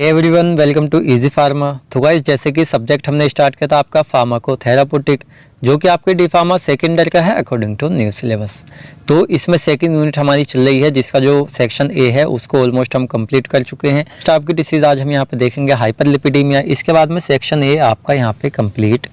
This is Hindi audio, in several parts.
Everyone welcome to easy pharma. तो गाइस जैसे कि सब्जेक्ट हमने स्टार्ट किया था आपका फार्माकोथेराप्यूटिक, जो कि आपके डी फार्मा सेकेंड ईयर का है अकॉर्डिंग टू न्यू सिलेबस। तो इसमें सेकंड यूनिट हमारी चल रही है, जिसका जो सेक्शन ए है उसको ऑलमोस्ट हम कंप्लीट कर चुके हैं। नेक्स्ट आपकी डिसीज आज हम यहाँ पे देखेंगे हाइपरलिपिडीमिया। इसके बाद में सेक्शन ए आपका यहाँ पे कंप्लीट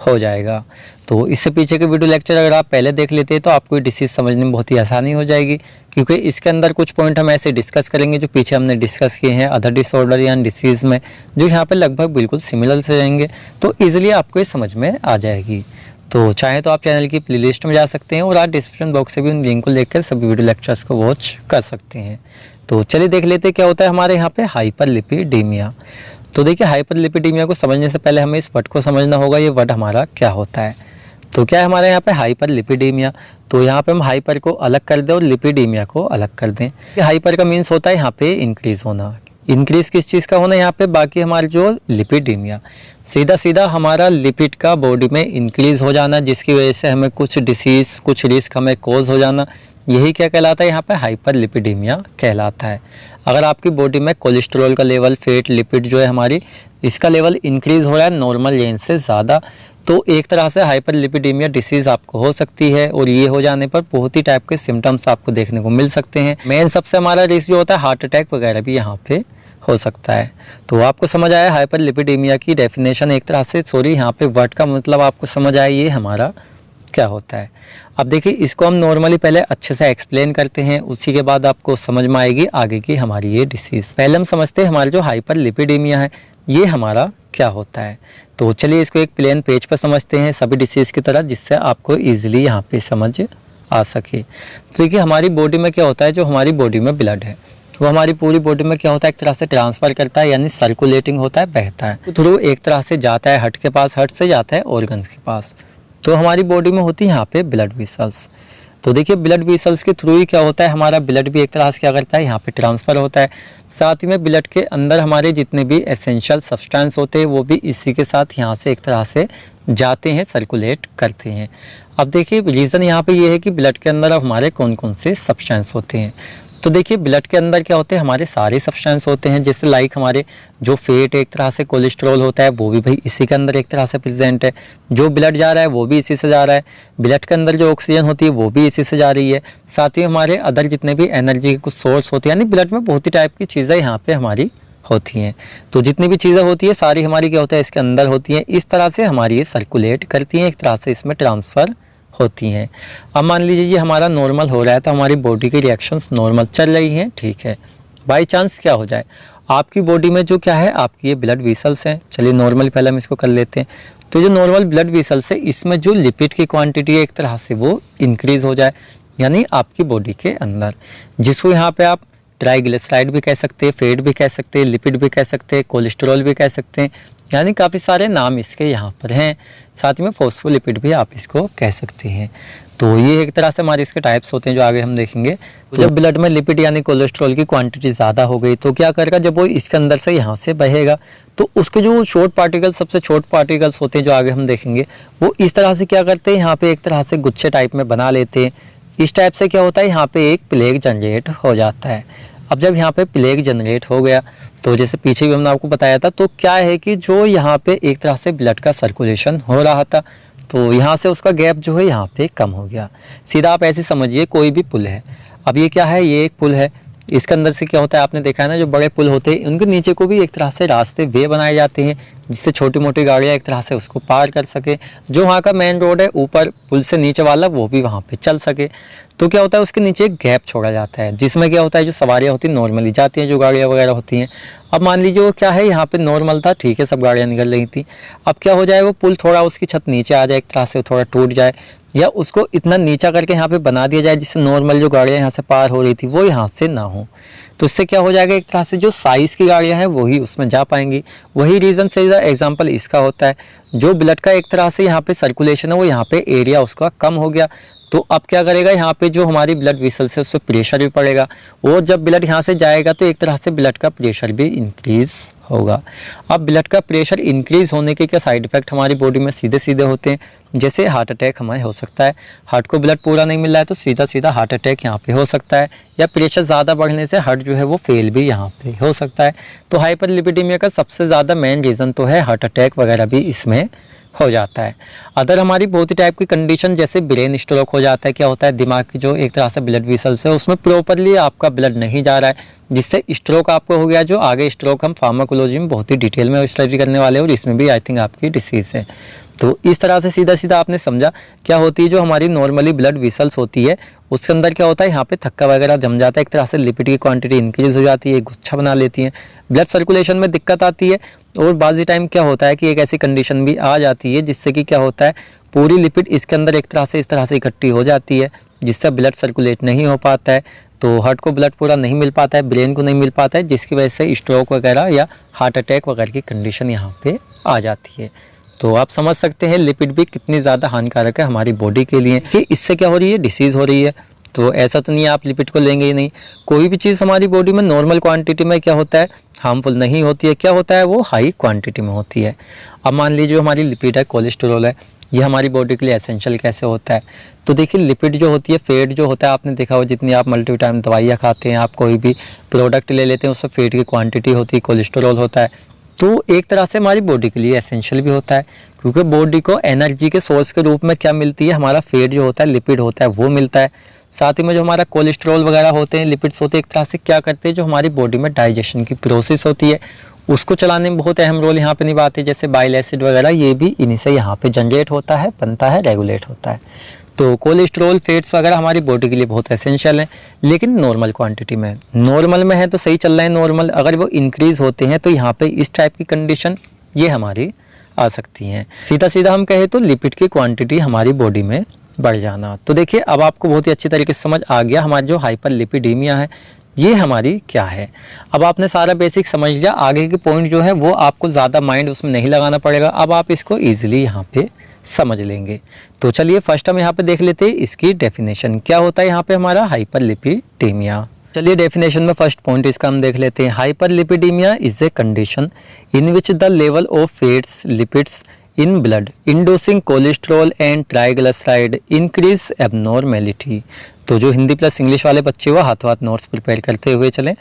हो जाएगा। तो इससे पीछे के वीडियो लेक्चर अगर आप पहले देख लेते हैं तो आपको डिसीज़ समझने में बहुत ही आसानी हो जाएगी, क्योंकि इसके अंदर कुछ पॉइंट हम ऐसे डिस्कस करेंगे जो पीछे हमने डिस्कस किए हैं अदर डिसऑर्डर या डिसीज़ में, जो यहाँ पे लगभग बिल्कुल सिमिलर से रहेंगे, तो ईजिली आपको ये समझ में आ जाएगी। तो चाहे तो आप चैनल की प्लेलिस्ट में जा सकते हैं और आप डिस्क्रिप्शन बॉक्स से भी उन लिंक को लेकर सभी वीडियो लेक्चर्स को वॉच कर सकते हैं। तो चलिए देख लेते हैं क्या होता है हमारे यहाँ पे हाइपरलिपिडीमिया। तो देखिए हाइपरलिपिडीमिया को समझने से पहले हमें इस वर्ड को समझना होगा, ये वर्ड हमारा क्या होता है। तो क्या है हमारे यहाँ पे हाइपरलिपिडीमिया। तो यहाँ पे हम हाइपर को अलग कर दें और लिपिडीमिया को अलग कर दें। हाइपर का मीन्स होता है यहाँ पे इंक्रीज होना। इंक्रीज किस चीज़ का होना यहाँ पे, बाकी हमारे जो लिपिडीमिया सीधा सीधा हमारा लिपिड का बॉडी में इंक्रीज हो जाना, जिसकी वजह से हमें कुछ डिसीज कुछ रिस्क हमें कोज हो जाना, यही क्या कहलाता है यहाँ पे हाइपरलिपिडीमिया कहलाता है। अगर आपकी बॉडी में कोलेस्ट्रॉल का लेवल, फैट, लिपिड जो है हमारी, इसका लेवल इंक्रीज हो रहा है नॉर्मल रेंज से ज़्यादा, तो एक तरह से हाइपरलिपिडीमिया डिसीज़ आपको हो सकती है। और ये हो जाने पर बहुत ही टाइप के सिम्टम्स आपको देखने को मिल सकते हैं। मेन सबसे हमारा रिस्क जो होता है हार्ट अटैक वगैरह भी यहाँ पे हो सकता है। तो आपको समझ आया हाइपरलिपिडीमिया की डेफिनेशन, एक तरह से यहाँ पे वर्ड का मतलब आपको समझ आया ये हमारा क्या होता है। अब देखिए इसको हम नॉर्मली पहले अच्छे से एक्सप्लेन करते हैं, उसी के बाद आपको समझ में आएगी आगे की हमारी ये डिसीज़। पहले हम समझते हैं हमारे जो हाइपरलिपिडीमिया है ये हमारा क्या होता है। तो चलिए इसको एक प्लेन पेज पर समझते हैं सभी डिसीज़ की तरह, जिससे आपको ईजिली यहाँ पे समझ आ सके। तो देखिए हमारी बॉडी में क्या होता है, जो हमारी बॉडी में ब्लड है वो हमारी पूरी बॉडी में क्या होता है, एक तरह से ट्रांसफ़र करता है, यानी सर्कुलेटिंग होता है, बहता है। तो थ्रू एक तरह से जाता है हार्ट के पास, हार्ट से जाता है ऑर्गन्स के पास। तो हमारी बॉडी में होती है यहाँ पे ब्लड वेसल्स। तो देखिए ब्लड वेसल्स के थ्रू ही क्या होता है, हमारा ब्लड भी एक तरह से क्या करता है यहाँ पे ट्रांसफ़र होता है। साथ ही में ब्लड के अंदर हमारे जितने भी एसेंशियल सब्सटेंस होते हैं वो भी इसी के साथ यहाँ से एक तरह से जाते हैं, सर्कुलेट करते हैं। अब देखिए रीज़न यहाँ पे ये है कि ब्लड के अंदर हमारे कौन कौन से सब्सटेंस होते हैं। तो देखिए ब्लड के अंदर क्या होते हैं, हमारे सारे सब्सटेंस होते हैं, जैसे लाइक हमारे जो फेट एक तरह से कोलेस्ट्रॉल होता है वो भी भाई इसी के अंदर एक तरह से प्रेजेंट है। जो ब्लड जा रहा है वो भी इसी से जा रहा है। ब्लड के अंदर जो ऑक्सीजन होती है वो भी इसी से जा रही है। साथ ही हमारे अदर जितने भी एनर्जी के कुछ सोर्स होते हैं, यानी ब्लड में बहुत ही टाइप की चीज़ें यहाँ पे हमारी होती हैं। तो जितनी भी चीज़ें होती है सारी हमारी क्या होता है इसके अंदर होती हैं। इस तरह से हमारी ये सर्कुलेट करती हैं, एक तरह से इसमें ट्रांसफ़र होती हैं। अब मान लीजिए ये हमारा नॉर्मल हो रहा है, तो हमारी बॉडी की रिएक्शंस नॉर्मल चल रही हैं, ठीक है। बाई चांस क्या हो जाए, आपकी बॉडी में जो क्या है आपकी ये ब्लड वेसल्स हैं, चलिए नॉर्मल पहले हम इसको कर लेते हैं। तो जो नॉर्मल ब्लड वेसल्स है इसमें जो लिपिड की क्वांटिटी है एक तरह से वो इंक्रीज़ हो जाए, यानी आपकी बॉडी के अंदर, जिसको यहाँ पे आप ट्राइग्लिसराइड भी कह सकते हैं, फैट भी कह सकते हैं, लिपिड भी कह सकते हैं, कोलेस्ट्रॉल भी कह सकते हैं, यानी काफ़ी सारे नाम इसके यहाँ पर हैं। साथ ही में फॉस्फोलिपिड भी आप इसको कह सकते हैं। तो ये एक तरह से हमारे इसके टाइप्स होते हैं जो आगे हम देखेंगे। तो जब ब्लड में लिपिड यानी कोलेस्ट्रॉल की क्वांटिटी ज़्यादा हो गई तो क्या करेगा, जब वो इसके अंदर से यहाँ से बहेगा तो उसके जो शॉर्ट पार्टिकल्स, सबसे छोटे पार्टिकल्स होते हैं जो आगे हम देखेंगे, वो इस तरह से क्या करते हैं यहाँ पे एक तरह से गुच्छे टाइप में बना लेते हैं। इस टाइप से क्या होता है यहाँ पे एक प्लेग जनरेट हो जाता है। अब जब यहाँ पे प्लेग जनरेट हो गया तो जैसे पीछे भी हमने आपको बताया था, तो क्या है कि जो यहाँ पे एक तरह से ब्लड का सर्कुलेशन हो रहा था तो यहाँ से उसका गैप जो है यहाँ पे कम हो गया। सीधा आप ऐसे समझिए कोई भी पुल है, अब ये क्या है, ये एक पुल है, इसके अंदर से क्या होता है आपने देखा है ना, जो बड़े पुल होते हैं उनके नीचे को भी एक तरह से रास्ते वे बनाए जाते हैं, जिससे छोटी मोटी गाड़ियाँ एक तरह से उसको पार कर सके। जो वहाँ का मेन रोड है ऊपर पुल से नीचे वाला वो भी वहाँ पे चल सके। तो क्या होता है उसके नीचे एक गैप छोड़ा जाता है, जिसमें क्या होता है जो सवारियाँ होती हैं नॉर्मली जाती हैं, जो गाड़ियाँ वगैरह होती हैं। अब मान लीजिए वो क्या है यहाँ पे नॉर्मल था, ठीक है, सब गाड़ियाँ निकल रही थी। अब क्या हो जाए, वो पुल थोड़ा उसकी छत नीचे आ जाए, एक तरह से थोड़ा टूट जाए, या उसको इतना नीचा करके यहाँ पे बना दिया जाए जिससे नॉर्मल जो गाड़ियाँ यहाँ से पार हो रही थी वो यहाँ से ना हो। तो इससे क्या हो जाएगा, एक तरह से जो साइज़ की गाड़ियाँ हैं वही उसमें जा पाएंगी। वही रीज़न से एग्जांपल इसका होता है, जो ब्लड का एक तरह से यहाँ पे सर्कुलेशन है वो यहाँ पे एरिया उसका कम हो गया, तो अब क्या करेगा, यहाँ पे जो हमारी ब्लड वेसल्स है उस पर प्रेशर भी पड़ेगा, और जब ब्लड यहाँ से जाएगा तो एक तरह से ब्लड का प्रेशर भी इंक्रीज होगा। अब ब्लड का प्रेशर इंक्रीज होने के क्या साइड इफेक्ट हमारी बॉडी में सीधे सीधे होते हैं, जैसे हार्ट अटैक हमें हो सकता है। हार्ट को ब्लड पूरा नहीं मिल रहा है तो सीधा सीधा हार्ट अटैक यहाँ पे हो सकता है, या प्रेशर ज़्यादा बढ़ने से हार्ट जो है वो फेल भी यहाँ पे हो सकता है। तो हाइपरलिपिडेमिया का सबसे ज़्यादा मेन रीज़न तो है हार्ट अटैक वगैरह भी इसमें हो जाता है। अदर हमारी बहुत ही टाइप की कंडीशन जैसे ब्रेन स्ट्रोक हो जाता है। क्या होता है, दिमाग की जो एक तरह से ब्लड वेसल्स है उसमें प्रॉपरली आपका ब्लड नहीं जा रहा है, जिससे स्ट्रोक आपको हो गया। जो आगे स्ट्रोक हम फार्माकोलॉजी में बहुत ही डिटेल में स्टडी करने वाले हैं और इसमें भी आई थिंक आपकी डिसीज है। तो इस तरह से सीधा सीधा आपने समझा क्या होती है। जो हमारी नॉर्मली ब्लड वेसल्स होती है उसके अंदर क्या होता है, यहाँ पे थक्का वगैरह जम जाता है, एक तरह से लिपिड की क्वांटिटी इंक्रीज हो जाती है, गुच्छा बना लेती है, ब्लड सर्कुलेशन में दिक्कत आती है। और बाज़ी टाइम क्या होता है कि एक ऐसी कंडीशन भी आ जाती है जिससे कि क्या होता है, पूरी लिपिड इसके अंदर एक तरह से इस तरह से इकट्ठी हो जाती है, जिससे ब्लड सर्कुलेट नहीं हो पाता है, तो हार्ट को ब्लड पूरा नहीं मिल पाता है, ब्रेन को नहीं मिल पाता है, जिसकी वजह से स्ट्रोक वगैरह या हार्ट अटैक वगैरह की कंडीशन यहाँ पे आ जाती है। तो आप समझ सकते हैं लिपिड भी कितनी ज़्यादा हानिकारक है हमारी बॉडी के लिए, कि इससे क्या हो रही है, डिसीज़ हो रही है। तो ऐसा तो नहीं है आप लिपिड को लेंगे ही नहीं। कोई भी चीज़ हमारी बॉडी में नॉर्मल क्वांटिटी में क्या होता है, हार्मफुल नहीं होती है, क्या होता है वो हाई क्वांटिटी में होती है। अब मान लीजिए हमारी लिपिड है, कोलेस्ट्रॉल है, ये हमारी बॉडी के लिए एसेंशियल कैसे होता है। तो देखिए लिपिड जो होती है, फैट जो होता है, आपने देखा हो जितनी आप मल्टीविटामिन दवाइयाँ खाते हैं, आप कोई भी प्रोडक्ट ले लेते हैं उसमें फैट की क्वांटिटी होती है, कोलेस्ट्रॉल होता है। तो एक तरह से हमारी बॉडी के लिए एसेंशियल भी होता है, क्योंकि बॉडी को एनर्जी के सोर्स के रूप में क्या मिलती है, हमारा फैट जो होता है, लिपिड होता है, वो मिलता है। साथ ही में जो हमारा कोलेस्ट्रॉल वगैरह होते हैं, लिपिड्स होते हैं, एक तरह से क्या करते हैं, जो हमारी बॉडी में डाइजेशन की प्रोसेस होती है उसको चलाने में बहुत अहम रोल यहाँ पे निभाते हैं। जैसे बाइल एसिड वगैरह ये भी इन्हीं से यहाँ पे जनरेट होता है, बनता है, रेगुलेट होता है। तो कोलेस्ट्रॉल, फैट्स वगैरह हमारी बॉडी के लिए बहुत एसेंशियल है, लेकिन नॉर्मल क्वांटिटी में। नॉर्मल में है तो सही चल रहा है नॉर्मल, अगर वो इंक्रीज होते हैं तो यहाँ पे इस टाइप की कंडीशन ये हमारी आ सकती हैं। सीधा सीधा हम कहें तो लिपिड की क्वांटिटी हमारी बॉडी में बढ़ जाना। तो देखिए अब आपको बहुत ही अच्छी तरीके से समझ आ गया हमारी जो हाइपरलिपिडेमिया है ये हमारी क्या है। अब आपने सारा बेसिक समझ लिया, आगे के पॉइंट जो है वो आपको ज़्यादा माइंड उसमें नहीं लगाना पड़ेगा, अब आप इसको ईजिली यहाँ पे समझ लेंगे। तो चलिए फर्स्ट हम यहाँ पे देख लेते हैं इसकी डेफिनेशन क्या होता है यहाँ पे हमारा हाइपरलिपिडेमिया। चलिए डेफिनेशन में फर्स्ट पॉइंट इसका हम देख लेते हैं। Hyperlipidemia is a condition in which the level of fats, lipids in blood inducing cholesterol and triglyceride increase abnormality। तो जो हिंदी प्लस इंग्लिश वाले बच्चे वो हाथों हाथ नोट्स प्रिपेयर करते हुए चलें।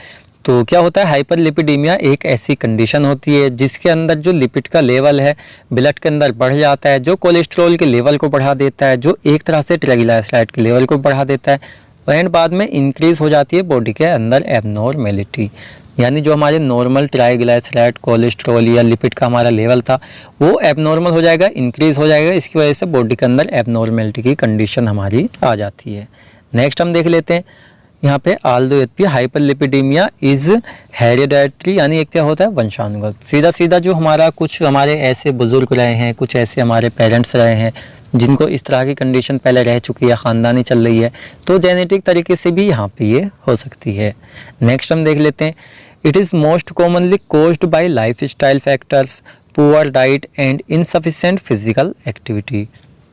तो क्या होता है, हाइपरलिपिडेमिया एक ऐसी कंडीशन होती है जिसके अंदर जो लिपिड का लेवल है ब्लड के अंदर बढ़ जाता है, जो कोलेस्ट्रॉल के लेवल को बढ़ा देता है, जो एक तरह से ट्राइग्लिसराइड के लेवल को बढ़ा देता है, एंड बाद में इंक्रीज हो जाती है बॉडी के अंदर एबनॉर्मेलिटी। यानी जो हमारे नॉर्मल ट्राइग्लिसराइड, कोलेस्ट्रॉल या लिपिड का हमारा लेवल था वो एबनॉर्मल हो जाएगा, इंक्रीज हो जाएगा। इसकी वजह से बॉडी के अंदर एबनॉर्मेलिटी की कंडीशन हमारी आ जाती है। नेक्स्ट हम देख लेते हैं यहाँ पे ऑल्दो हाइपरलिपिडेमिया इज हेरिडेटरी, यानी एक क्या होता है वंशानुगत। सीधा सीधा जो हमारा कुछ हमारे ऐसे बुजुर्ग रहे हैं, कुछ ऐसे हमारे पेरेंट्स रहे हैं जिनको इस तरह की कंडीशन पहले रह चुकी है, ख़ानदानी चल रही है, तो जेनेटिक तरीके से भी यहाँ पे ये हो सकती है। नेक्स्ट हम देख लेते हैं, it is most commonly caused by life style factors, poor diet and insufficient physical activity.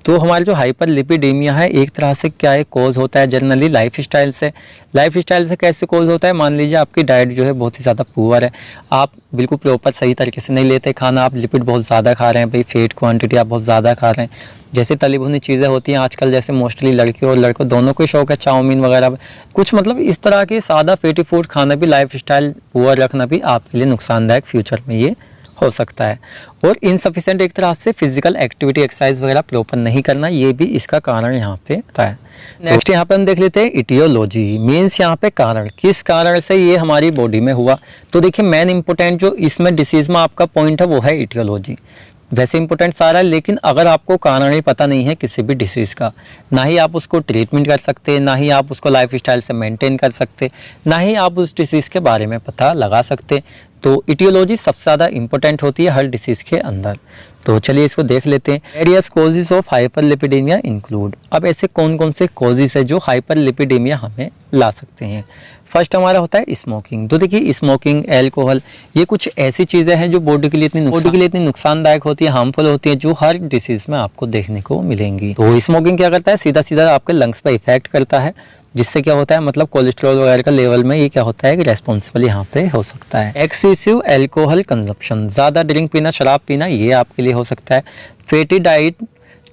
तो हमारे जो हाइपरलिपिडेमिया है एक तरह से क्या है, कॉज होता है जनरली लाइफ स्टाइल से। लाइफ स्टाइल से कैसे कॉज होता है, मान लीजिए आपकी डाइट जो है बहुत ही ज़्यादा पुअर है, आप बिल्कुल प्रॉपर सही तरीके से नहीं लेते खाना, आप लिपिड बहुत ज़्यादा खा रहे हैं, भाई फैट क्वांटिटी आप बहुत ज़्यादा खा रहे हैं, जैसे तली भुनी चीज़ें होती हैं आजकल, जैसे मोस्टली लड़के और लड़कों दोनों को शौक है चाउमीन वगैरह कुछ, मतलब इस तरह के सादा फैटी फूड खाना भी, लाइफ स्टाइल पुअर रखना भी आपके लिए नुकसानदायक फ्यूचर में ये हो सकता है। और इनसफिशिएंट एक तरह से फिजिकल एक्टिविटी, एक्सरसाइज वगैरह प्रॉपर नहीं करना, ये भी इसका कारण यहाँ पे होता है। नेक्स्ट यहाँ पे हम देख लेते हैं इटियोलॉजी, मीन्स यहाँ पे कारण, किस कारण से ये हमारी बॉडी में हुआ। तो देखिए मेन इंपॉर्टेंट जो इसमें डिसीज में आपका पॉइंट है वो है इटियोलॉजी। वैसे इंपॉर्टेंट सारा है, लेकिन अगर आपको कारण ही पता नहीं है किसी भी डिसीज़ का, ना ही आप उसको ट्रीटमेंट कर सकते, ना ही आप उसको लाइफ स्टाइल से मेंटेन कर सकते, ना ही आप उस डिसीज़ के बारे में पता लगा सकते, तो इटियोलॉजी सबसे ज़्यादा इंपॉर्टेंट होती है हर डिसीज़ के अंदर। तो चलिए इसको देख लेते हैं। Various causes of hyperlipidemia include, अब ऐसे कौन कौन से कॉजेज है जो हाइपरलिपिडेमिया हमें ला सकते हैं। फर्स्ट हमारा होता है स्मोकिंग। तो देखिए स्मोकिंग, एल्कोहल, ये कुछ ऐसी चीज़ें हैं जो बॉडी के लिए इतनी नुकसानदायक होती है, हार्मफुल होती है, जो हर डिसीज़ में आपको देखने को मिलेंगी। तो स्मोकिंग क्या करता है, सीधा सीधा आपके लंग्स पर इफेक्ट करता है, जिससे क्या होता है मतलब कोलेस्ट्रॉल वगैरह का लेवल में ये क्या होता है कि रेस्पॉन्सिबल यहाँ पे हो सकता है। एक्सेसिव एल्कोहल कंजप्शन, ज़्यादा ड्रिंक पीना, शराब पीना, ये आपके लिए हो सकता है। फैटी डाइट,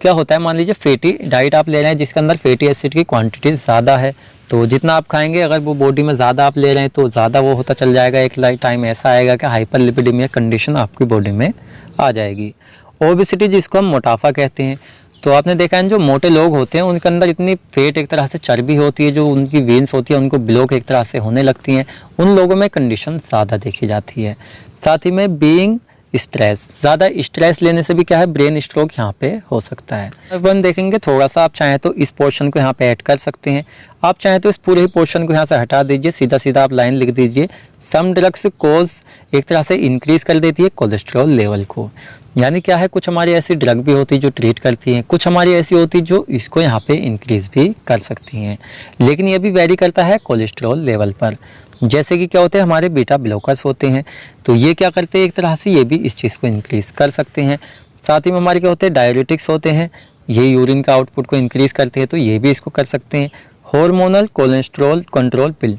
क्या होता है मान लीजिए फैटी डाइट आप ले रहे हैं जिसके अंदर फैटी एसिड की क्वांटिटी ज़्यादा है, तो जितना आप खाएंगे अगर वो बॉडी में ज़्यादा आप ले रहे हैं तो ज़्यादा वो होता चल जाएगा। एक टाइम ऐसा आएगा कि हाइपरलिपिडेमिया कंडीशन आपकी बॉडी में आ जाएगी। ओबेसिटी जिसको हम मोटापा कहते हैं, तो आपने देखा है जो मोटे लोग होते हैं उनके अंदर इतनी फैट एक तरह से चर्बी होती है, जो उनकी वेन्स होती है उनको ब्लॉक एक तरह से होने लगती हैं, उन लोगों में कंडीशन ज़्यादा देखी जाती है। साथ ही में बीइंग स्ट्रेस, ज़्यादा स्ट्रेस लेने से भी क्या है ब्रेन स्ट्रोक यहाँ पे हो सकता है। अब हम देखेंगे थोड़ा सा, आप चाहें तो इस पोर्शन को यहाँ पे ऐड कर सकते हैं, आप चाहें तो इस पूरे ही पोर्शन को यहाँ से हटा दीजिए, सीधा सीधा आप लाइन लिख दीजिए। सम ड्रग्स कोज एक तरह से इंक्रीज कर देती है कोलेस्ट्रॉल लेवल को, यानी क्या है कुछ हमारी ऐसी ड्रग भी होती है जो ट्रीट करती हैं, कुछ हमारी ऐसी होती है जो इसको यहाँ पे इंक्रीज भी कर सकती हैं, लेकिन ये भी वेरी करता है कोलेस्ट्रॉल लेवल पर। जैसे कि क्या होते हैं हमारे बीटा ब्लॉकर्स होते हैं, तो ये क्या करते हैं एक तरह से ये भी इस चीज़ को इंक्रीज कर सकते हैं। साथ ही में हमारे क्या होते हैं डायरेटिक्स होते हैं, ये यूरिन का आउटपुट को इंक्रीज करते हैं, तो ये भी इसको कर सकते हैं। हार्मोनल कोलेस्ट्रॉल कंट्रोल पिल,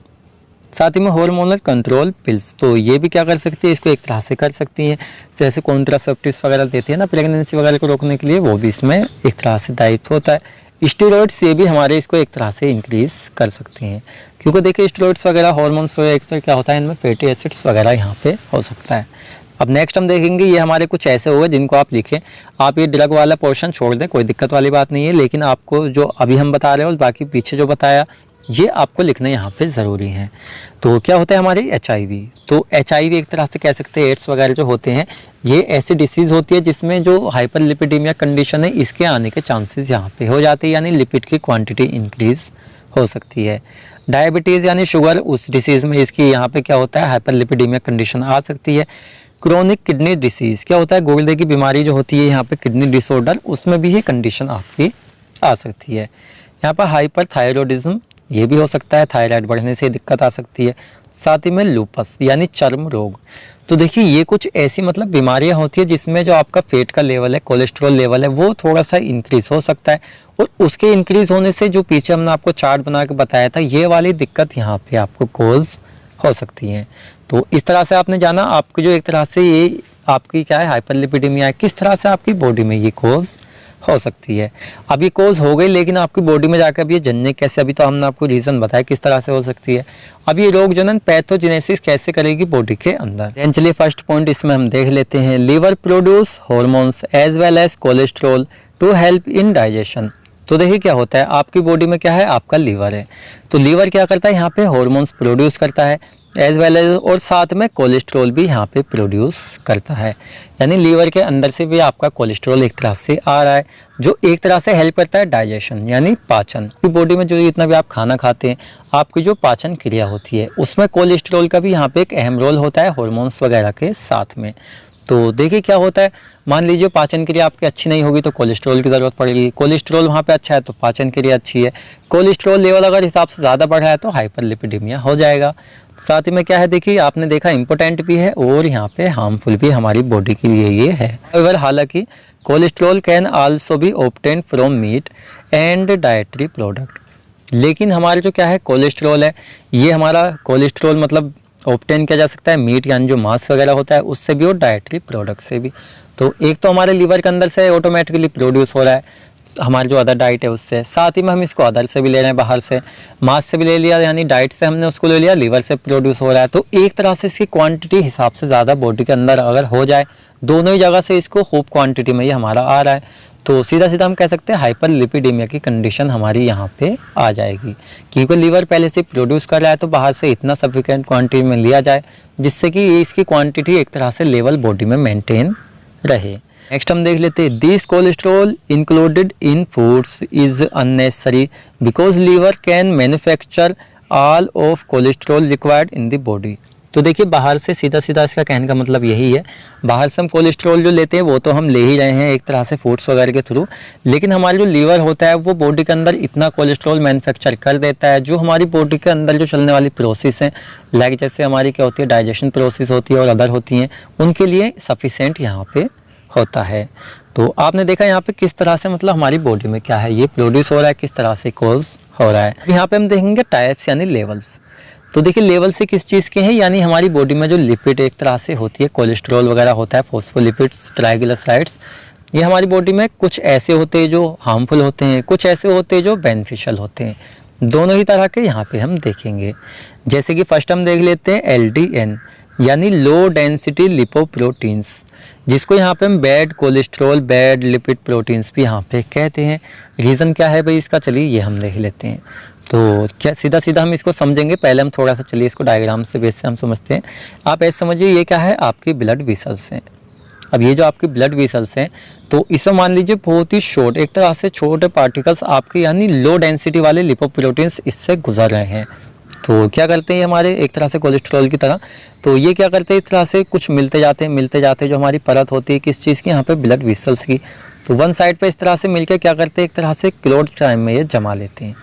साथ ही में हार्मोनल कंट्रोल पिल्स, तो ये भी क्या कर सकती है इसको एक तरह से कर सकती हैं, जैसे कॉन्ट्रासेप्टिव्स वगैरह देती है ना प्रेगनेंसी वगैरह को रोकने के लिए, वो भी इसमें एक तरह से दायित्व होता है। स्टेरॉइड्स ये भी हमारे इसको एक तरह से इंक्रीज कर सकती हैं, क्योंकि देखिए स्टेरॉइड्स वगैरह हार्मोन्स वगैरह एक तरह क्या होता है इनमें फैटी एसिड्स वगैरह यहाँ पे हो सकता है। अब नेक्स्ट हम देखेंगे ये हमारे कुछ ऐसे हुए जिनको आप लिखें, आप ये ड्रग वाला पोर्शन छोड़ दें, कोई दिक्कत वाली बात नहीं है, लेकिन आपको जो अभी हम बता रहे हैं और बाकी पीछे जो बताया ये आपको लिखना यहाँ पे ज़रूरी है। तो क्या होता है हमारी HIV, तो HIV एक तरह से कह सकते हैं एड्स वगैरह जो होते हैं, ये ऐसी डिसीज़ होती है जिसमें जो हाइपरलिपिडेमिया कंडीशन है इसके आने के चांसेस यहाँ पे हो जाते हैं, यानी लिपिड की क्वांटिटी इंक्रीज हो सकती है। डायबिटीज़ यानी शुगर, उस डिसीज़ में इसकी यहाँ पे क्या होता है हाइपरलिपिडेमिया कंडीशन आ सकती है। क्रोनिक किडनी डिसीज़, क्या होता है गुर्दे की बीमारी जो होती है यहाँ पे किडनी डिसऑर्डर, उसमें भी ये कंडीशन आपकी आ सकती है। यहाँ पर हाइपरथायरॉयडिज्म, ये भी हो सकता है, थायराइड बढ़ने से दिक्कत आ सकती है। साथ ही में लूपस यानी चर्म रोग, तो देखिए ये कुछ ऐसी मतलब बीमारियां होती है जिसमें जो आपका फैट का लेवल है, कोलेस्ट्रॉल लेवल है, वो थोड़ा सा इंक्रीज हो सकता है, और उसके इंक्रीज होने से जो पीछे हमने आपको चार्ट बना के बताया था ये वाली दिक्कत यहाँ पे आपको कोज हो सकती है। तो इस तरह से आपने जाना आपकी जो एक तरह से ये आपकी क्या है हाइपरलिपिडेमिया है, किस तरह से आपकी बॉडी में ये कोज हो सकती है। अब ये कोज हो गई, लेकिन आपकी बॉडी में जाकर अब ये जनने कैसे, अभी तो हमने आपको रीज़न बताया किस तरह से हो सकती है। अब ये रोग जनन पैथोजेनेसिस कैसे करेगी बॉडी के अंदर। चलिए फर्स्ट पॉइंट इसमें हम देख लेते हैं, liver produce hormones as well as cholesterol to help in digestion. तो देखिए क्या होता है आपकी बॉडी में क्या है आपका लीवर है, तो लीवर क्या करता है यहाँ पे हार्मोन्स प्रोड्यूस करता है एज वेल एज, और साथ में कोलेस्ट्रॉल भी यहाँ पे प्रोड्यूस करता है, यानी लीवर के अंदर से भी आपका कोलेस्ट्रॉल एक तरह से आ रहा है जो एक तरह से हेल्प करता है डाइजेशन यानी पाचन। की बॉडी में जो जितना भी आप खाना खाते हैं आपकी जो पाचन क्रिया होती है उसमें कोलेस्ट्रॉल का भी यहाँ पे एक अहम रोल होता है हार्मोन्स वगैरह के साथ में। तो देखिए क्या होता है, मान लीजिए पाचन क्रिया आपकी अच्छी नहीं होगी तो कोलेस्ट्रॉल की ज़रूरत पड़ेगी, कोलेस्ट्रॉल वहाँ पे अच्छा है तो पाचन क्रिया अच्छी है, कोलेस्ट्रॉल लेवल अगर हिसाब से ज़्यादा बढ़ रहा है तो हाइपरलिपिडेमिया हो जाएगा। साथ ही में क्या है देखिए आपने देखा इम्पोर्टेंट भी है और यहाँ पे हार्मफुल भी हमारी बॉडी के लिए ये है। अगर हालांकि cholesterol can also be obtain from meat and dietary product, लेकिन हमारे जो क्या है कोलेस्ट्रॉल है ये हमारा कोलेस्ट्रॉल मतलब ऑब्टेन किया जा सकता है मीट यानी जो मांस वगैरह होता है उससे भी और डाइटरी प्रोडक्ट से भी। तो एक तो हमारे लीवर के अंदर से ऑटोमेटिकली प्रोड्यूस हो रहा है हमारी जो अदर डाइट है उससे, साथ ही में हम इसको अदर से भी ले रहे हैं, बाहर से मांस से भी ले लिया यानी डाइट से हमने उसको ले लिया, लीवर से प्रोड्यूस हो रहा है। तो एक तरह से इसकी क्वांटिटी हिसाब से ज़्यादा बॉडी के अंदर अगर हो जाए, दोनों ही जगह से इसको खूब क्वांटिटी में ये हमारा आ रहा है, तो सीधा सीधा हम कह सकते हैं हाइपरलिपिडेमिया की कंडीशन हमारी यहाँ पे आ जाएगी, क्योंकि लीवर पहले से प्रोड्यूस कर रहा है तो बाहर से इतना सफिशिएंट क्वांटिटी में लिया जाए जिससे कि इसकी क्वांटिटी एक तरह से लेवल बॉडी में मेंटेन रहे। नेक्स्ट हम देख लेते हैं, this cholesterol included in foods is unnecessary because liver can manufacture all of cholesterol required in the body. तो देखिए बाहर से सीधा सीधा इसका कहने का मतलब यही है, बाहर से हम कोलेस्ट्रॉल जो लेते हैं वो तो हम ले ही रहे हैं एक तरह से फूड्स वगैरह के थ्रू, लेकिन हमारा जो लीवर होता है वो बॉडी के अंदर इतना कोलेस्ट्रॉल मैन्युफैक्चर कर देता है जो हमारी बॉडी के अंदर जो चलने वाली प्रोसेस हैं लाइक जैसे हमारी क्या होती है डाइजेशन प्रोसेस होती है और अदर होती हैं उनके लिए सफिशेंट यहाँ पे होता है। तो आपने देखा यहाँ पे किस तरह से मतलब हमारी बॉडी में क्या है ये प्रोड्यूस हो रहा है, किस तरह से कोज हो रहा है। यहाँ पे हम देखेंगे टाइप्स यानी लेवल्स। तो देखिए लेवल से किस चीज़ के हैं, यानी हमारी बॉडी में जो लिपिड एक तरह से होती है, कोलेस्ट्रॉल वगैरह होता है, फॉस्फोलिपिड्स, ट्राइग्लिसराइड्स, ये हमारी बॉडी में कुछ ऐसे होते हैं जो हार्मफुल होते हैं, कुछ ऐसे होते हैं जो बेनिफिशियल होते हैं। दोनों ही तरह के यहाँ पे हम देखेंगे। जैसे कि फर्स्ट हम देख लेते हैं LDN यानी लो डेंसिटी लिपोप्रोटीन्स, जिसको यहाँ पे हम bad cholesterol, bad lipid proteins भी यहाँ पे कहते हैं। रीज़न क्या है भाई इसका, चलिए ये हम देख लेते हैं। तो क्या सीधा सीधा हम इसको समझेंगे, पहले हम थोड़ा सा चलिए इसको डायग्राम से बेस से हम समझते हैं। आप ऐसे समझिए ये क्या है, आपकी ब्लड वेसल्स हैं। अब ये जो आपकी ब्लड वेसल्स हैं, तो इसमें मान लीजिए बहुत ही शॉर्ट, एक तरह से छोटे पार्टिकल्स आपके यानी लो डेंसिटी वाले लिपोप्रोटीन्स इससे गुजर रहे हैं। तो क्या करते हैं हमारे एक तरह से कोलेस्ट्रॉल की तरह, तो ये क्या करते हैं इस तरह से कुछ मिलते जाते जो हमारी परत होती है किस चीज़ की, यहाँ पे ब्लड वेसल्स की। तो वन साइड पे इस तरह से मिलकर क्या करते हैं, एक तरह से क्लोट टाइम में ये जमा लेते हैं।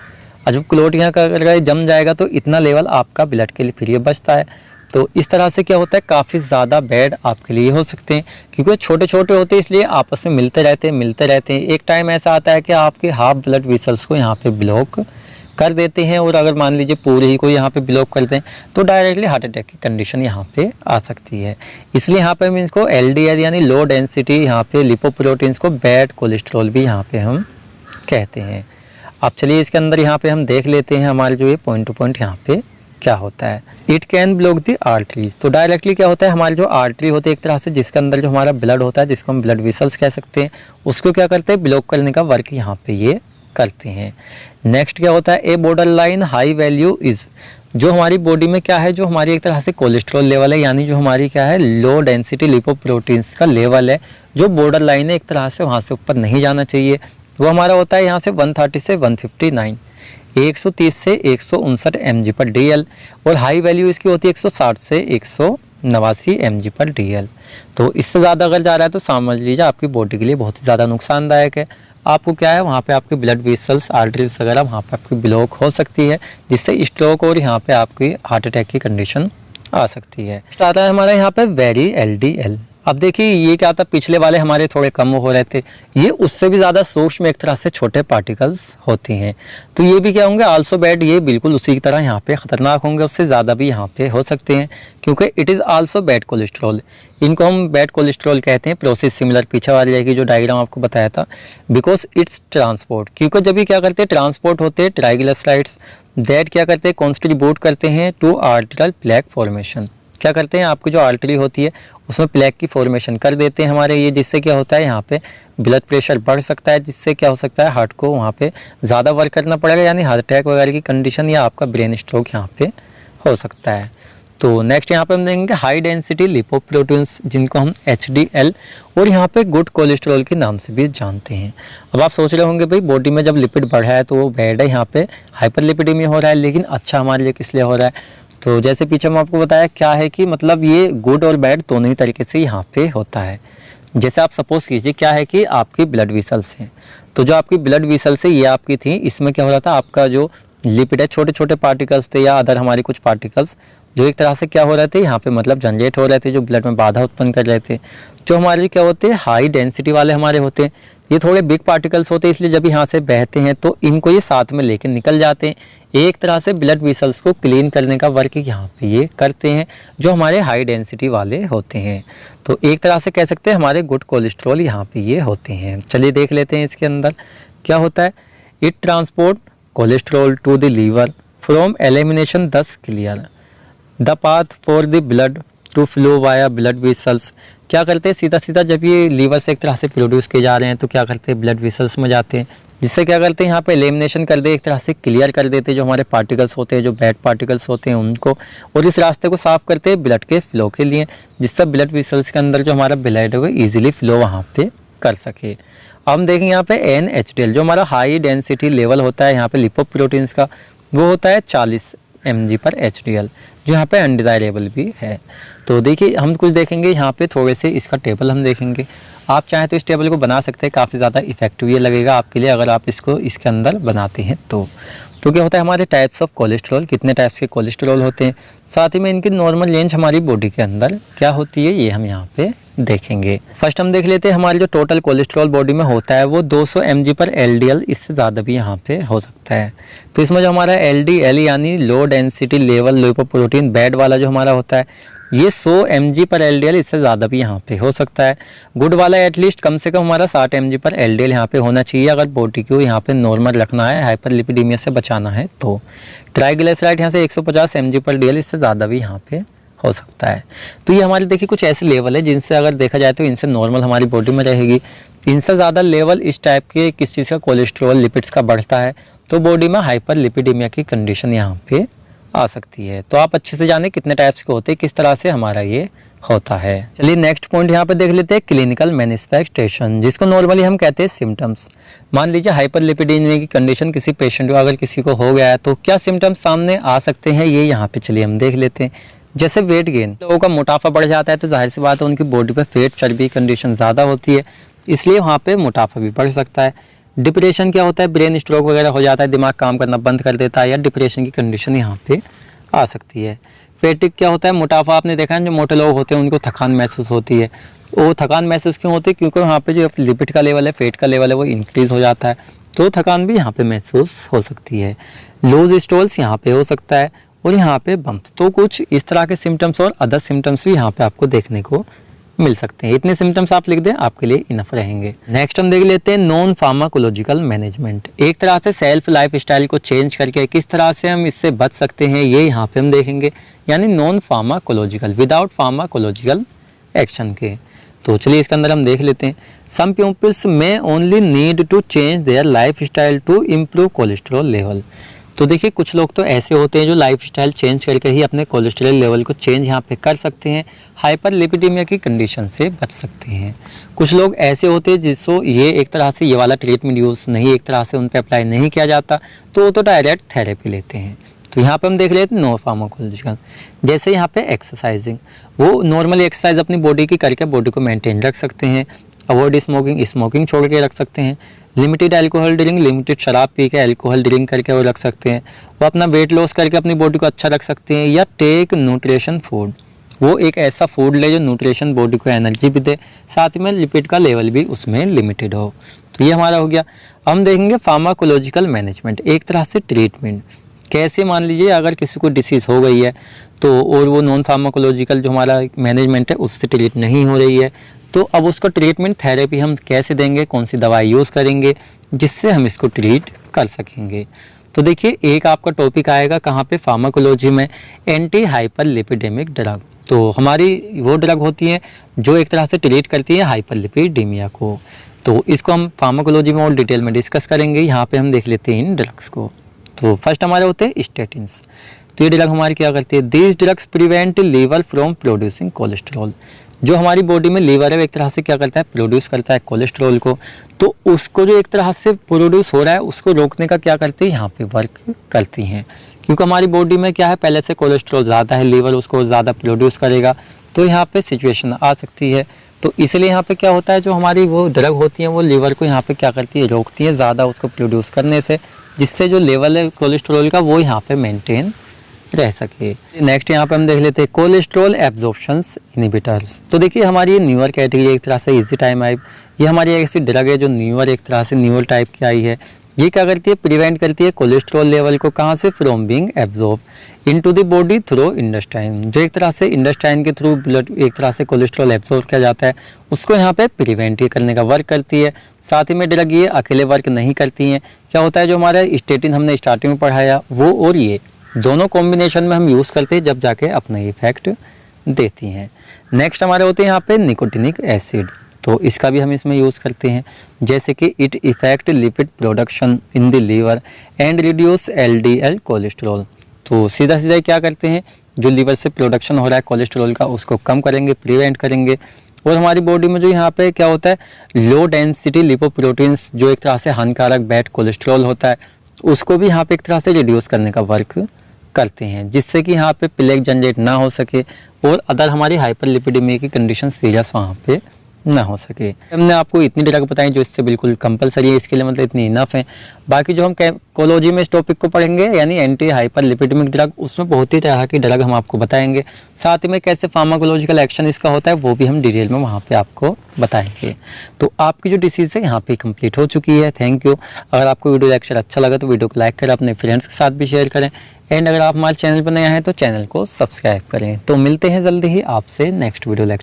और जब क्लोट यहाँ कर जम जाएगा तो इतना लेवल आपका ब्लड के लिए फिर बचता है। तो इस तरह से क्या होता है, काफ़ी ज़्यादा बैड आपके लिए हो सकते हैं, क्योंकि छोटे छोटे होते हैं इसलिए आपस में मिलते रहते हैं। एक टाइम ऐसा आता है कि आपके हाफ ब्लड वेसल्स को यहाँ पे ब्लॉक कर देते हैं, और अगर मान लीजिए पूरे ही को यहाँ पे ब्लॉक कर दें तो डायरेक्टली हार्ट अटैक की कंडीशन यहाँ पे आ सकती है। इसलिए यहाँ पे हम इसको LDL यानी लो डेंसिटी यहाँ पे लिपोप्रोटीन्स को बैड कोलेस्ट्रॉल भी यहाँ पे हम कहते हैं। अब चलिए इसके अंदर यहाँ पे हम देख लेते हैं हमारे जो ये पॉइंट टू पॉइंट यहाँ पे क्या होता है। It can block the arteries, तो डायरेक्टली क्या होता है, हमारी जो आर्टरी होती है एक तरह से जिसके अंदर जो हमारा ब्लड होता है, जिसको हम ब्लड वेसल्स कह सकते हैं, उसको क्या करते हैं, ब्लॉक करने का वर्क यहाँ पे ये करते हैं। नेक्स्ट क्या होता है, ए border line high value is, जो हमारी बॉडी में क्या है, जो हमारी एक तरह से कोलेस्ट्रॉल लेवल है, यानी जो हमारी क्या है लो डेंसिटी लिपोप्रोटीन्स का लेवल है, जो बॉर्डर लाइन है एक तरह से वहाँ से ऊपर नहीं जाना चाहिए, वो हमारा होता है यहाँ से 130 से 159, 130 से 159 mg/dl, और हाई वैल्यू इसकी होती है 160 से 189 mg/dl। तो इससे ज़्यादा अगर जा रहा है तो समझ लीजिए आपकी बॉडी के लिए बहुत ही ज़्यादा नुकसानदायक है। आपको क्या है, वहाँ पे आपके ब्लड वेसल्स, आर्टरीज वगैरह वहाँ पे आपकी ब्लॉक हो सकती है, जिससे स्ट्रोक और यहाँ पे आपकी हार्ट अटैक की कंडीशन आ सकती है। आता है हमारा यहाँ पे वेरी LDL। अब देखिए ये क्या था, पिछले वाले हमारे थोड़े कम हो रहे थे, ये उससे भी ज़्यादा सूक्ष्म एक तरह से छोटे पार्टिकल्स होते हैं। तो ये भी क्या होंगे, आल्सो बैड, ये बिल्कुल उसी की तरह यहाँ पे ख़तरनाक होंगे, उससे ज़्यादा भी यहाँ पे हो सकते हैं, क्योंकि it is also bad cholesterol. इनको हम बैड कोलेस्ट्रॉल कहते हैं। प्रोसेस सिमिलर पीछे वाली रहेगी जो डायग्राम आपको बताया था, बिकॉज इट्स ट्रांसपोर्ट, क्योंकि जब भी क्या करते हैं ट्रांसपोर्ट होते हैं ट्राइग्लिसराइड्स, दैट क्या करते हैं, कॉन्ट्रीब्यूट करते हैं टू आर्टरियल प्लेक फॉर्मेशन। क्या करते हैं, आपकी जो आर्टरी होती है उसमें प्लेक की फॉर्मेशन कर देते हैं हमारे ये, जिससे क्या होता है यहाँ पे ब्लड प्रेशर बढ़ सकता है, जिससे क्या हो सकता है हार्ट को वहाँ पे ज़्यादा वर्क करना पड़ेगा, यानी हार्ट अटैक वगैरह की कंडीशन या आपका ब्रेन स्ट्रोक यहाँ पे हो सकता है। तो नेक्स्ट यहाँ पे हम देखेंगे हाई डेंसिटी लिपोप्रोटीन्स, जिनको हम HDL और यहाँ पे गुड कोलेस्ट्रॉल के नाम से भी जानते हैं। अब आप सोच रहे होंगे भाई बॉडी में जब लिपिड बढ़ा है तो वो बैड है, यहाँ पे हाइपरलिपिडेमिया हो रहा है, लेकिन अच्छा हमारे लिए किस लिए हो रहा है, तो जैसे पीछे मैं आपको बताया क्या है कि मतलब ये गुड और बैड दोनों ही तरीके से यहाँ पे होता है। जैसे आप सपोज कीजिए क्या है कि आपकी ब्लड वेसल्स हैं, तो जो आपकी ब्लड वेसल्स है ये आपकी थी, इसमें क्या हो रहा था, आपका जो लिपिड है छोटे छोटे पार्टिकल्स थे या अदर हमारी कुछ पार्टिकल्स जो एक तरह से क्या हो रहे थे यहाँ पे मतलब जनरेट हो रहे थे, जो ब्लड में बाधा उत्पन्न कर रहे थे। जो हमारे क्या होते हैं हाई डेंसिटी वाले हमारे होते हैं, ये थोड़े बिग पार्टिकल्स होते हैं, इसलिए जब यहाँ से बहते हैं तो इनको ये साथ में लेकर निकल जाते हैं, एक तरह से ब्लड वेसल्स को क्लीन करने का वर्क यहाँ पे ये करते हैं, जो हमारे हाई डेंसिटी वाले होते हैं। तो एक तरह से कह सकते हैं हमारे गुड कोलेस्ट्रॉल यहाँ पे ये होते हैं। चलिए देख लेते हैं इसके अंदर क्या होता है। It transport cholesterol to the liver from elimination this clear the path for the blood to flow via blood vessels. क्या करते हैं सीधा सीधा जब ये लीवर से एक तरह से प्रोड्यूस किए जा रहे हैं तो क्या करते हैं ब्लड वेसल्स में जाते हैं, जिससे क्या करते हैं यहाँ पे एलिमिनेशन कर दे, एक तरह से क्लियर कर देते हैं जो हमारे पार्टिकल्स होते हैं, जो बैड पार्टिकल्स होते हैं उनको, और इस रास्ते को साफ करते हैं ब्लड के फ्लो के लिए, जिससे ब्लड वेसल्स के अंदर जो हमारा ब्लड है वो ईजिली फ्लो वहाँ पे कर सके। अब हम देखेंगे यहाँ पे NHDL जो हमारा हाई डेंसिटी लेवल होता है यहाँ पे लिपोप्रोटीन्स का, वो होता है 40 mg/HDL, जो यहाँ पे अनडिजायरेबल भी है। तो देखिए हम कुछ देखेंगे यहाँ पे थोड़े से इसका टेबल हम देखेंगे। आप चाहें तो इस टेबल को बना सकते हैं, काफ़ी ज़्यादा इफेक्टिव ये लगेगा आपके लिए अगर आप इसको इसके अंदर बनाते हैं तो क्या होता है हमारे टाइप्स ऑफ कोलेस्ट्रॉल, कितने टाइप्स के कोलेस्ट्रॉल होते हैं, साथ ही में इनकी नॉर्मल रेंज हमारी बॉडी के अंदर क्या होती है ये हम यहाँ पे देखेंगे। फर्स्ट हम देख लेते हैं हमारे जो टोटल कोलेस्ट्रॉल बॉडी में होता है वो 200 mg पर LDL, इससे ज़्यादा भी यहाँ पे हो सकता है। तो इसमें जो हमारा LDL यानी low density level lipoprotein bad वाला जो हमारा होता है ये 100 mg पर LDL, इससे ज़्यादा भी यहाँ पे हो सकता है। गुड वाला एटलीस्ट कम से कम हमारा 60 mg पर LDL यहाँ पे होना चाहिए अगर बॉडी को यहाँ पे नॉर्मल रखना है, हाइपरलिपिडीमिया से बचाना है। तो ट्राइग्लिसराइड यहाँ से 150 mg पर DL, इससे ज़्यादा भी यहाँ पे हो सकता है। तो ये हमारे देखिए कुछ ऐसे लेवल है जिनसे अगर देखा जाए तो इनसे नॉर्मल हमारी बॉडी में रहेगी। इनसे ज़्यादा लेवल इस टाइप के किस चीज़ का कोलेस्ट्रॉल लिपिड्स का बढ़ता है तो बॉडी में हाइपरलिपिडीमिया की कंडीशन यहाँ पे आ सकती है। तो आप अच्छे से जाने कितने टाइप्स के होते हैं, किस तरह से हमारा ये होता है। चलिए नेक्स्ट पॉइंट यहाँ पे देख लेते हैं क्लिनिकल मैनिफेस्टेशन, जिसको नॉर्मली हम कहते हैं सिम्टम्स। मान लीजिए हाइपरलिपिडीमिया की कंडीशन किसी पेशेंट को अगर किसी को हो गया है तो क्या सिम्टम्स सामने आ सकते हैं ये यहाँ पे चलिए हम देख लेते हैं। जैसे वेट गेन, लोगों का मोटापा बढ़ जाता है तो जाहिर सी बात है उनकी बॉडी पे फैट चर्बी कंडीशन ज़्यादा होती है, इसलिए वहाँ पे मोटापा भी बढ़ सकता है। डिप्रेशन क्या होता है, ब्रेन स्ट्रोक वगैरह हो जाता है, दिमाग काम करना बंद कर देता है या डिप्रेशन की कंडीशन यहाँ पे आ सकती है। फैटिक क्या होता है, मोटापा आपने देखा है जो मोटे लोग होते हैं उनको थकान महसूस होती है। वो थकान महसूस क्यों होती है, क्योंकि वहाँ पे जो लिपिड का लेवल है, फैट का लेवल है वो इंक्रीज हो जाता है, तो थकान भी यहाँ पे महसूस हो सकती है। लूज स्टोल्स यहाँ पे हो सकता है और यहाँ पे बम्प्स। तो कुछ इस तरह के सिम्टम्स और अदर सिम्टम्स भी यहाँ पे आपको देखने को मिल सकते हैं। इतने सिम्टम्स आप लिख दें आपके लिए इनफ रहेंगे। नेक्स्ट हम देख लेते हैं नॉन फार्माकोलॉजिकल मैनेजमेंट। एक तरह से सेल्फ लाइफ स्टाइल को चेंज करके किस तरह से हम इससे बच सकते हैं ये यहाँ पे हम देखेंगे, यानी non pharmacological, without pharmacological action के। तो चलिए इसके अंदर हम देख लेते हैं। Some peoples may only need to change their lifestyle to improve cholesterol level. तो देखिए कुछ लोग तो ऐसे होते हैं जो लाइफ स्टाइल चेंज करके ही अपने कोलेस्ट्रॉल लेवल को चेंज यहाँ पे कर सकते हैं, हाइपरलिपिडीमिया की कंडीशन से बच सकते हैं। कुछ लोग ऐसे होते हैं जिसको ये एक तरह से ये वाला ट्रीटमेंट यूज़ नहीं, एक तरह से उन पर अप्लाई नहीं किया जाता, तो वो तो डायरेक्ट थेरेपी लेते हैं। तो यहाँ पे हम देख लेते हैं नो फार्माकोलॉजिकल। जैसे यहाँ पे एक्सरसाइजिंग, वो नॉर्मली एक्सरसाइज अपनी बॉडी की करके बॉडी को मेंटेन रख सकते हैं। अवॉइड स्मोकिंग, स्मोकिंग छोड़ के रख सकते हैं। लिमिटेड अल्कोहल ड्रिंक, लिमिटेड शराब पी के अल्कोहल ड्रिंक करके वो रख सकते हैं। वो अपना वेट लॉस करके अपनी बॉडी को अच्छा रख सकते हैं। या टेक न्यूट्रिशन फूड, वो एक ऐसा फूड ले जो न्यूट्रिशन बॉडी को एनर्जी भी दे, साथ में लिपिड का लेवल भी उसमें लिमिटेड हो। तो ये हमारा हो गया। हम देखेंगे फार्माकोलॉजिकल मैनेजमेंट, एक तरह से ट्रीटमेंट। कैसे, मान लीजिए अगर किसी को डिसीज़ हो गई है तो और वो नॉन फार्माकोलॉजिकल जो हमारा मैनेजमेंट है उससे ट्रीट नहीं हो रही है, तो अब उसको ट्रीटमेंट थेरेपी हम कैसे देंगे, कौन सी दवाई यूज़ करेंगे जिससे हम इसको ट्रीट कर सकेंगे। तो देखिए एक आपका टॉपिक आएगा कहाँ पे, फार्माकोलॉजी में, एंटी हाइपरलिपिडेमिक ड्रग। तो हमारी वो ड्रग होती है जो एक तरह से ट्रीट करती है हाइपरलिपिडीमिया को। तो इसको हम फार्माकोलॉजी में और डिटेल में डिस्कस करेंगे। यहाँ पे हम देख लेते हैं इन ड्रग्स को। तो फर्स्ट हमारे होते हैं स्टेटिन्स। तो ये ड्रग हमारी क्या करती है, these drugs prevent liver from producing cholesterol. जो हमारी बॉडी में लीवर है वो एक तरह से क्या करता है, प्रोड्यूस करता है कोलेस्ट्रॉल को, तो उसको जो एक तरह से प्रोड्यूस हो रहा है उसको रोकने का क्या करती है, यहाँ पे वर्क करती हैं। क्योंकि हमारी बॉडी में क्या है, पहले से कोलेस्ट्रॉल ज़्यादा है, लीवर उसको ज़्यादा प्रोड्यूस करेगा, तो यहाँ पे सिचुएशन आ सकती है। तो इसलिए यहाँ पे क्या होता है, जो हमारी वो ड्रग होती है वो लीवर को यहाँ पे क्या करती है, रोकती है ज़्यादा उसको प्रोड्यूस करने से, जिससे जो लेवल है कोलेस्ट्रॉल का वो यहाँ पे मेंटेन रह सके। नेक्स्ट यहाँ पे हम देख लेते हैं कोलेस्ट्रॉल एब्जॉर्प्शंस इनहिबिटर्स। तो देखिए हमारी ये न्यूअर कैटेगरी एक तरह से इजी टाइम आई, ये हमारी ऐसी ड्रग है जो न्यूअर एक तरह से न्यूअर टाइप की आई है। ये क्या करती है, प्रिवेंट करती है कोलेस्ट्रॉल लेवल को कहाँ से, from being absorb into the body through intestine. जो एक तरह से इंटेस्टाइन के थ्रू ब्लड एक तरह से कोलेस्ट्रॉल एब्जॉर्ब किया जाता है उसको यहाँ पे प्रिवेंट करने का वर्क करती है। साथ ही में ड्रग ये अकेले वर्क नहीं करती हैं। क्या होता है, जो हमारा स्टेटिन हमने स्टार्टिंग में पढ़ाया वो और ये दोनों कॉम्बिनेशन में हम यूज़ करते हैं जब जाके अपना इफेक्ट देती हैं। नेक्स्ट हमारे होते हैं यहाँ पे निकोटिनिक एसिड। तो इसका भी हम इसमें यूज़ करते हैं, जैसे कि it effect lipid production in the liver and reduce LDL cholesterol. तो सीधा सीधा क्या करते हैं, जो लीवर से प्रोडक्शन हो रहा है कोलेस्ट्रॉल का उसको कम करेंगे, प्रिवेंट करेंगे। और हमारी बॉडी में जो यहाँ पे क्या होता है, लो डेंसिटी लिपोप्रोटीन्स जो एक तरह से हानिकारक बैड कोलेस्ट्रॉल होता है उसको भी यहाँ पे एक तरह से रिड्यूस करने का वर्क करते हैं, जिससे कि यहाँ पे प्लेक जनरेट ना हो सके और अदर हमारी हाइपरलिपिडेमिया की कंडीशन सीरियस वहाँ पे ना हो सके। हमने आपको इतनी ड्रग बताई जो इससे बिल्कुल कंपलसरी है, इसके लिए मतलब इतनी इनफ है। बाकी जो हम कैंकोलॉजी में इस टॉपिक को पढ़ेंगे यानी एंटी हाइपरलिपिडेमिक ड्रग, उसमें बहुत ही तरह की ड्रग हम आपको बताएंगे। साथ ही में कैसे फार्माकोलॉजिकल एक्शन इसका होता है वो भी हम डिटेल में वहाँ पे आपको बताएंगे। तो आपकी जो डिसीज है यहाँ पे कंप्लीट हो चुकी है। Thank you. अगर आपको वीडियो लेक्चर अच्छा लगा तो वीडियो को लाइक करें, अपने फ्रेंड्स के साथ भी शेयर करें, एंड अगर आप हमारे चैनल पर नए हैं तो चैनल को सब्सक्राइब करें। तो मिलते हैं जल्दी ही आपसे नेक्स्ट वीडियो लेक्चर।